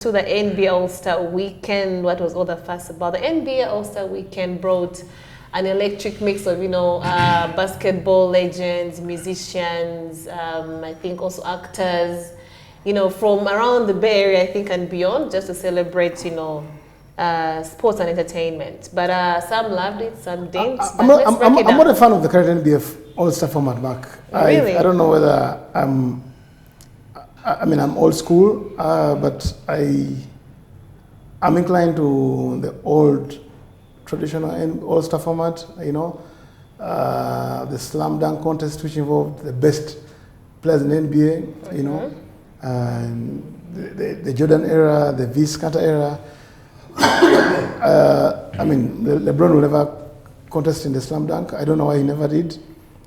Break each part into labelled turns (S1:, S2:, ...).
S1: to the NBA All-Star Weekend, what was all the fuss about? The NBA All-Star Weekend brought an electric mix of, basketball legends, musicians, I think also actors, from around the Bay Area, I think, and beyond, just to celebrate, sports and entertainment. But some loved it, some didn't.
S2: I'm not a fan of the current NBA All-Star format, Mark.
S1: Really?
S2: I don't know whether I'm old school, but I'm inclined to the old traditional All-Star format, the slam dunk contest, which involved the best players in the NBA, and the Jordan era, the Vince Carter era. LeBron will never contest in the slam dunk. I don't know why he never did.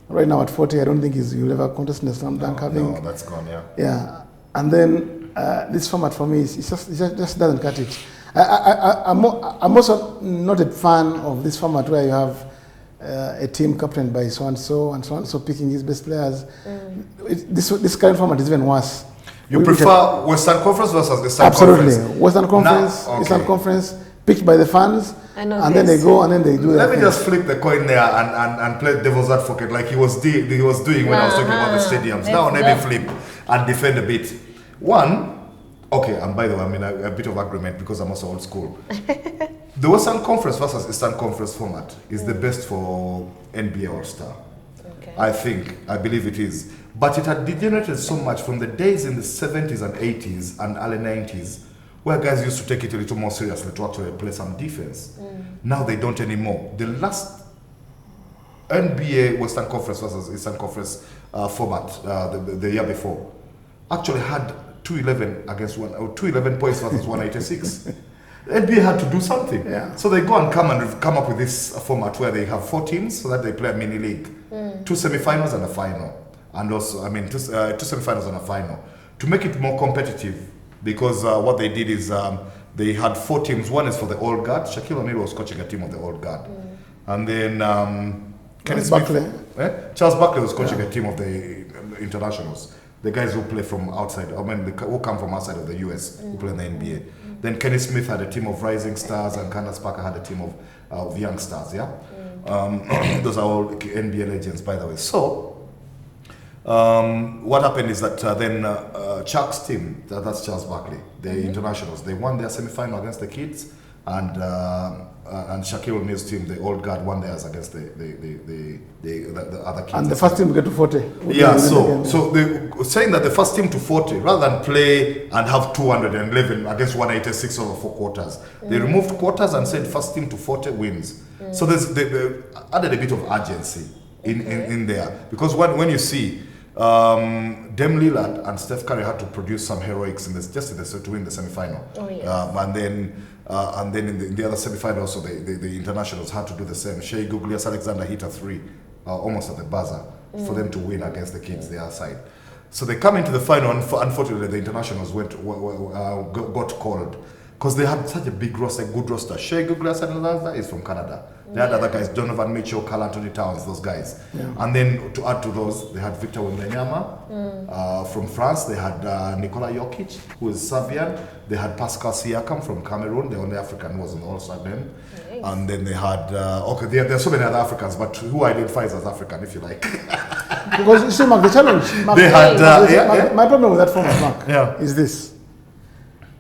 S2: Right now at 40, I don't think he'll ever contest in the slam dunk.
S3: No, that's gone, yeah.
S2: Yeah. And then this format for me, it just doesn't cut it. I'm also not a fan of this format where you have a team captained by so-and-so and so-and-so picking his best players. This current format is even worse.
S3: You prefer Western Conference versus Eastern Conference?
S2: Absolutely. Western Conference, Eastern Conference, picked by the fans, and then they go and then they do
S3: Let me just flip the coin there and play devil's advocate like he was doing when I was talking about the stadiums. Now let me flip and defend a bit. One, okay, and by the way, I'm in a bit of agreement because I'm also old school. The Western Conference versus Eastern Conference format is the best for NBA All-Star. Okay. I believe it is. But it had degenerated so much from the days in the 70s and 80s and early 90s where guys used to take it a little more seriously to actually play some defense. Now they don't anymore. The last NBA Western Conference versus Eastern Conference format, the year before, actually had 211 points versus 186. The NBA had to do something.
S2: Yeah.
S3: So they go and come up with this format where they have 4 teams so that they play a mini league. 2 semifinals and a final. And also, 2 semifinals and a final. To make it more competitive, because what they did is they had 4 teams. One is for the old guard. Shaquille O'Neal was coaching a team of the old guard. And then
S2: Charles Barkley.
S3: Charles Barkley was coaching a team of the internationals. The guys who play from outside, who come from outside of the US, who play in the NBA. Then Kenny Smith had a team of rising stars, and Candace Parker had a team of young stars. Yeah, those are all NBA legends, by the way. So what happened is that then Chuck's team, that's Charles Barkley, the internationals, they won their semi-final against the kids, and Shaquille O'Neal's team, the old guard, won theirs against the other kids.
S2: And the first team to get to 40.
S3: Yeah, so they're saying that the first team to 40, rather than play and have 211 against 186 over 4 quarters, they removed quarters and said first team to 40 wins. So they added a bit of urgency in there. Because when you see Dame Lillard and Steph Curry had to produce some heroics to win the semi-final.
S1: Oh, yes.
S3: And then in the other semi-final also the internationals had to do the same. Shea Gilgeous-Alexander hit a 3 almost at the buzzer for them to win against the kids the other side. So they come into the final, and unfortunately the internationals got called because they had such a big roster, good roster. Shea Gilgeous-Alexander is from Canada. They had other guys, Donovan Mitchell, Karl Anthony Towns, those guys. Yeah. And then to add to those, they had Victor Wembanyama from France. They had Nikola Jokic, who is Serbian. They had Pascal Siakam from Cameroon, the only African who was in the All-Star game. Nice. And then they had, there are so many other Africans, but who identifies as African, if you like.
S2: Because you see, Mark, the challenge, Mark,
S3: they had,
S2: my problem with that format, Mark, is this.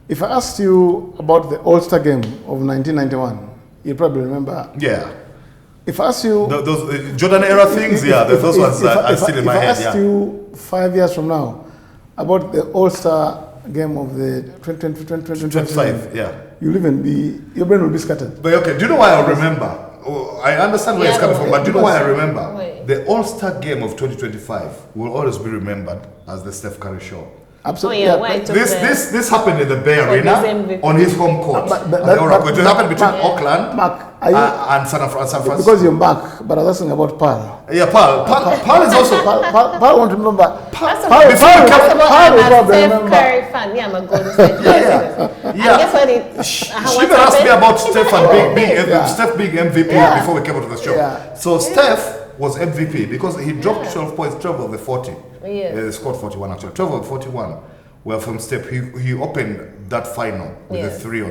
S2: If I asked you about the All-Star game of 1991, you probably remember.
S3: Yeah.
S2: If I ask you...
S3: Those Jordan era things, those ones are still in my head.
S2: If I asked you 5 years from now about the All-Star game of the 2025, you'll even your brain will be scattered.
S3: But okay, do you know why I remember? I understand where it's coming from, but do you know why I remember? The All-Star game of 2025 will always be remembered as the Steph Curry show.
S2: Absolutely.
S3: This happened in the Bay Arena on his home court. It happened between Auckland and San Francisco.
S2: Because you're back, but I was asking about Pearl.
S3: Yeah, Pearl is also...
S2: Pearl won't remember.
S1: Pearl will probably remember. Curry fan. Yeah, I'm a Golden State fan. Yeah. Guess what?
S3: She even asked me about Steph being MVP before we came out to the show. Yeah. So Steph was MVP because he dropped 12 points, 12 of the 40. He scored 41 actually, 12 of 41. Well, from Steph, he opened that final with
S1: Yes.
S3: the 3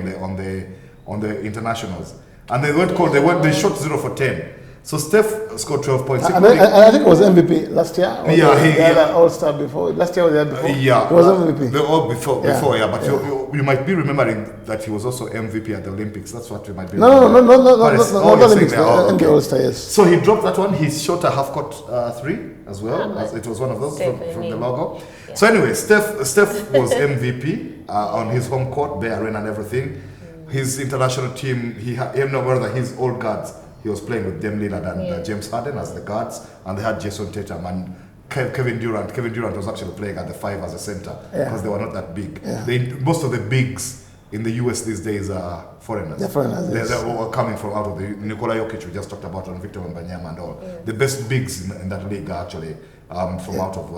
S3: on the internationals, and they shot 0 for 10. So Steph scored 12 points.
S2: And I think it was MVP last year. Or
S3: Yeah,
S2: the other All-Star before. Last year or the year before.
S3: Yeah,
S2: he was MVP.
S3: The all before. But you might be remembering that he was also MVP at the Olympics. That's what you might be.
S2: No,
S3: Paris.
S2: not
S3: you're
S2: Olympics.
S3: saying that.
S2: NBA All-Star, yes.
S3: So he dropped that one. He shot a half-court 3 as well. It was one of those from the logo. Yeah. So anyway, Steph was MVP on his home court, Bay Arena and everything. His international team, his old guards. He was playing with Dame Lillard and James Harden as the guards, and they had Jason Tatum and Kevin Durant. Kevin Durant was actually playing at the 5 as a center because they were not that big. Yeah. Most of the bigs in the US these days are foreigners.
S2: They're foreigners.
S3: They're all coming from out of the Nikola Jokic we just talked about, and Victor Wembanyama and all. Yeah. The best bigs in that league are actually from out of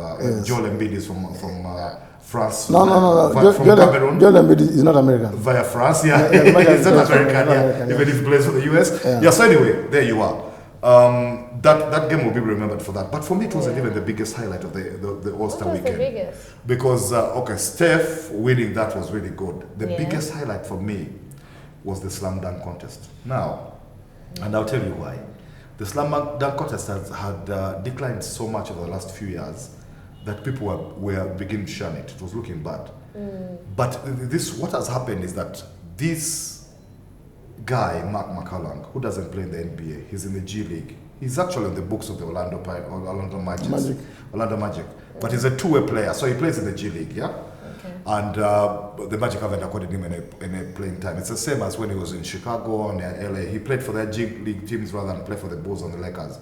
S3: Joel Embiid is from France.
S2: No.
S3: From Cameroon.
S2: Joel Embiid is not American.
S3: Via France, he's not American, even if he plays for the US. Yeah. So anyway, there you are. That game will be remembered for that. But for me, it wasn't even the biggest highlight of the All-Star weekend.
S1: The biggest?
S3: Because, Steph winning that was really good. The biggest highlight for me was the slam dunk contest. Now, and I'll tell you why. The slam dunk contest had declined so much over the last few years that people were beginning to shun it. It was looking bad. But what has happened is that this guy, Mark McCallum, who doesn't play in the NBA, he's in the G League. He's actually on the books of the Orlando Magic. But he's a two-way player, so he plays in the G League, yeah? Okay. And the Magic haven't accorded him in a playing time. It's the same as when he was in Chicago and LA. He played for their G League teams rather than play for the Bulls and the Lakers.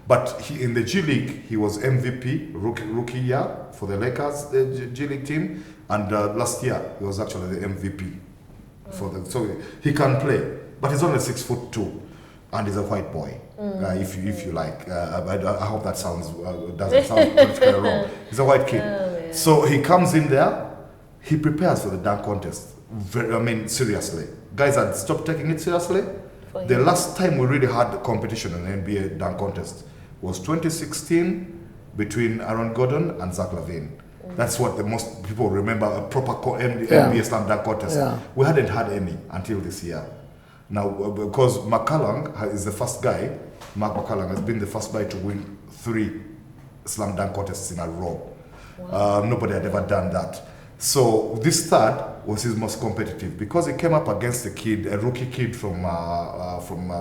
S3: But in the G League, he was MVP, rookie year for the Lakers, the G League team. And last year, he was actually the MVP. So he can play. But he's only 6'2", and he's a white boy. If you like, I hope that doesn't sound politically wrong. He's a white kid, so he comes in there. He prepares for the dunk contest. Seriously, guys had stopped taking it seriously. The last time we really had the competition in the NBA dunk contest was 2016 between Aaron Gordon and Zach LaVine. That's what the most people remember, a proper NBA slam dunk contest. We hadn't had any until this year. Now, because McCallum is the first guy, Mark McCallum has been the first guy to win 3 slam dunk contests in a row. Wow. Nobody had ever done that. So this third was his most competitive because he came up against a rookie kid from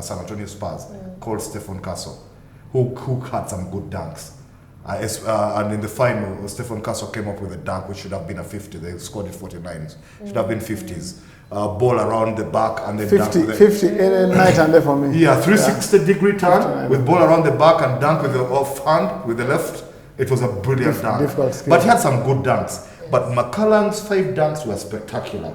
S3: San Antonio Spurs called Stephen Castle, who had some good dunks. And in the final, Stephen Castle came up with a dunk which should have been a 50. They scored it 49s. Should have been 50s. Ball around the back and then
S2: 50 night and day for me.
S3: Yeah, 360-degree turn with ball around the back and dunk with the off hand with the left. It was a brilliant dunk. But he had some good dunks. But McCallum's 5 dunks were spectacular.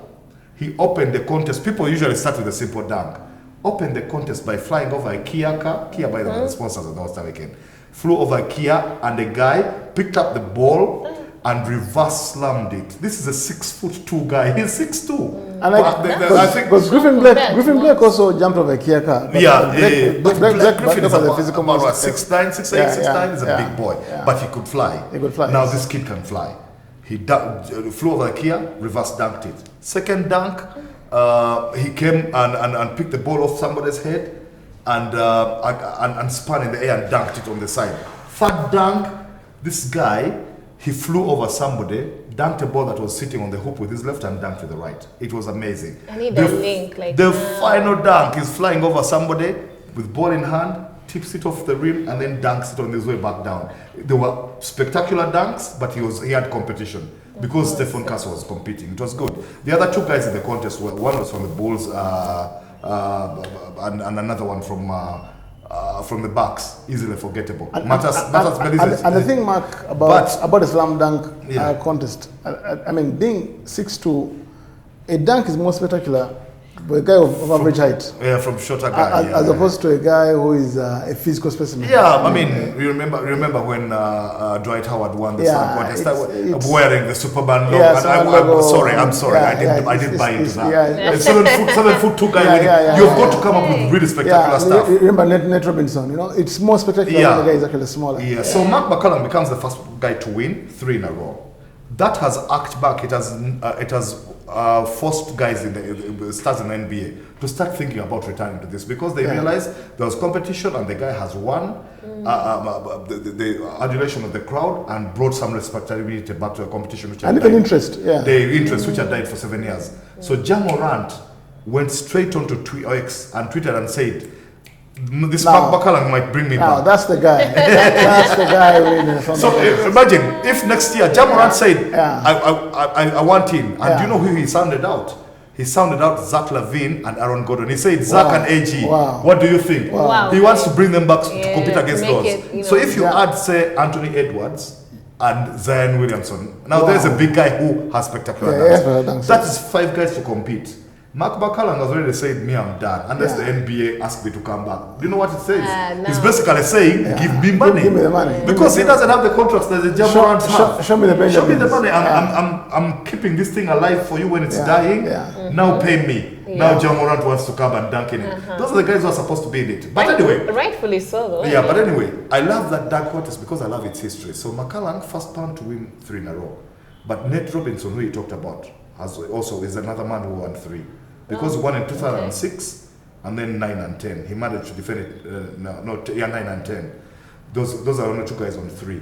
S3: He opened the contest. People usually start with a simple dunk. Opened the contest by flying over a Kia car. Kia, by the way, the sponsors of the All-Star Weekend. Flew over a Kia and the guy picked up the ball and reverse slammed it. This is a 6'2" guy. He's 6'2".
S2: And I think because Griffin Blake also jumped over a Kia car.
S3: Blake Griffin is
S2: a physical
S3: about 6'9", 6'8", 6'9". He's a big boy, but he could fly.
S2: He could fly.
S3: Now this kid can fly. He flew over a Kia, reverse dunked it. Second dunk, he came and picked the ball off somebody's head and spun in the air and dunked it on the side. Third dunk, this guy, he flew over somebody, dunked a ball that was sitting on the hoop with his left and dunked with the right. It was amazing.
S1: I need a link.
S3: The final dunk is flying over somebody with ball in hand, tips it off the rim, and then dunks it on his way back down. They were spectacular dunks, but he had competition because Stephen Castle was competing. It was good. The other 2 guys in the contest were, one was from the Bulls and another one from the Bucks, easily forgettable.
S2: And the thing, Mark, about the slam dunk contest, I mean, being 6'2", a dunk is more spectacular for a guy of average height.
S3: Yeah, from shorter guy.
S2: As opposed to a guy who is a physical specimen.
S3: Yeah, I mean, you remember when Dwight Howard won the slam contest, wearing the Superman logo. I'm sorry, I didn't buy into that. A 7'2" guy winning. You've got to come up with really spectacular stuff.
S2: Remember Nate Robinson, it's more spectacular when the guy is actually smaller.
S3: Yeah, so Mark McCallum becomes the first guy to win 3 in a row. that has arced back. It has forced guys in the stars in the NBA to start thinking about returning to this because they realized there was competition and the guy has won the adulation of the crowd and brought some respectability back to a competition which
S2: and even interest,
S3: the interest which had died for 7 years. So Ja Morant went straight onto X and tweeted and said, this Bakalang might bring me back.
S2: That's the guy. That's the guy winning.
S3: So imagine if next year Ja Morant said, I want in. And do you know who he sounded out? He sounded out Zach LaVine and Aaron Gordon. He said, Zach and AG, what do you think?
S1: Wow.
S3: He wants to bring them back to compete against those. So if you
S2: Yeah.
S3: add, say, Anthony Edwards and Zion Williamson, now there's a big guy who has spectacular dunks. That is 5 guys to compete. Mark Bakalang has already said, me, I'm done, unless the NBA asks me to come back. Do you know what it says?
S1: No.
S3: He's basically saying, give me money.
S2: Give me the money.
S3: Because he doesn't have the contracts that the Ja Morant has.
S2: Show me the Benjamins.
S3: Show me the money. I'm keeping this thing alive for you when it's dying. Now pay me. Now Ja Morant wants to come and dunk in it. Those are the guys who are supposed to be in it. But anyway.
S1: Rightfully so, though.
S3: Yeah, but anyway, I love that dunk contest because I love its history. So Makalang first pound to win 3 in a row. But Nate Robinson, who he talked about, also is another man who won 3. Because he won in 2006 and then 9 and 10. He managed to defend it, 9 and 10. Those are only 2 guys on 3.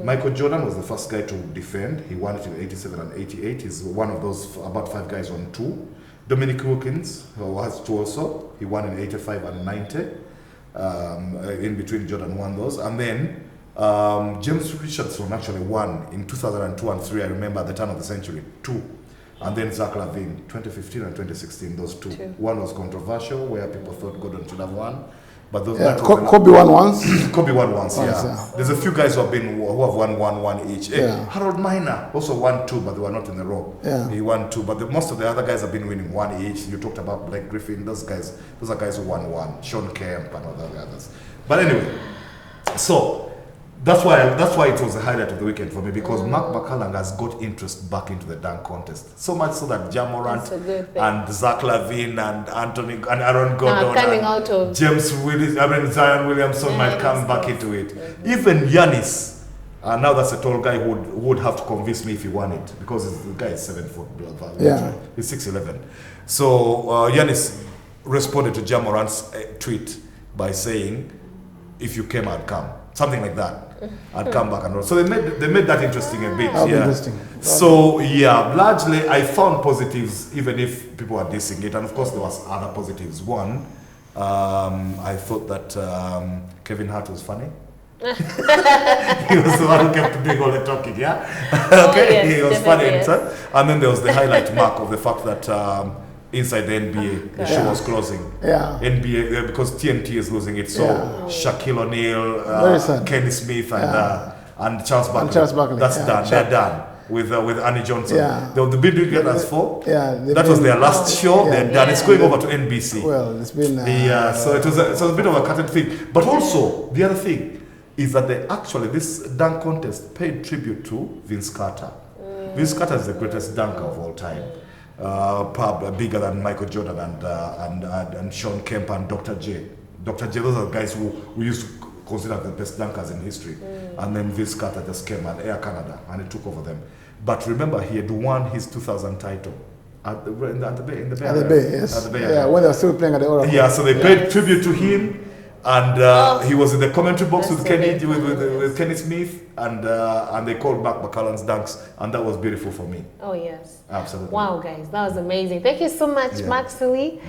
S3: Michael Jordan was the first guy to defend. He won it in 87 and 88. He's one of those about 5 guys on 2. Dominic Wilkins, who has 2 also. He won in 85 and 90. In between, Jordan won those. And then James Richardson actually won in 2002 and 3. I remember at the turn of the century, 2. And then Zach LaVine, 2015 and 2016, those 2. One was controversial, where people thought Gordon should have won. But those
S2: Kobe won once.
S3: Kobe won once, yeah. There's a few guys who have won one each. Harold Miner also won 2, but they were not in the row. He won 2, but most of the other guys have been winning 1 each. You talked about Blake Griffin. Those are guys who won 1. Sean Kemp and all the others. But anyway, so that's why it was a highlight of the weekend for me, because Mark Bakalang has got interest back into the dunk contest. So much so that Ja Morant and Zach LaVine and Anthony and Aaron Gordon
S1: coming out of
S3: James Zion Williamson might come back into it. Even Giannis, now that's a tall guy who would have to convince me if he won it, because the guy is 7 foot. He's 6'11". So Giannis responded to Ja Morant's tweet by saying, "If you came, I'd come." Something like that. I'd come back and roll. So they made that interesting a bit.
S2: Interesting.
S3: So largely I found positives, even if people are dissing it, and of course there was other positives. One, I thought that Kevin Hart was funny. He was the one who kept doing all the talking. He was funny himself. And then there was the highlight mark of the fact that inside the NBA, the show was closing. NBA, because TNT is losing it. So Shaquille O'Neal, Kenny Smith, and Charles Barkley. That's done. They're done with Annie Johnson. They'll be doing it as 4. That was their last show. They're done. It's going over to NBC.
S2: Well, it's been.
S3: So it was a bit of a cutted thing. But also the other thing is that this dunk contest paid tribute to Vince Carter. Vince Carter is the greatest dunker of all time. Probably bigger than Michael Jordan and Sean Kemp and Dr. J. Dr. J, those are the guys who we used to consider the best dunkers in history. And then Vince Carter just came and Air Canada and he took over them. But remember, he had won his 2000 title at the Bay. When
S2: they were still playing at the Oracle.
S3: So they paid tribute to him. And he was in the commentary box with Kenny Smith, and they called back Bakalang's dunks, and that was beautiful for me.
S1: Oh yes,
S3: absolutely.
S1: Wow, guys, that was amazing. Thank you so much, Maxley.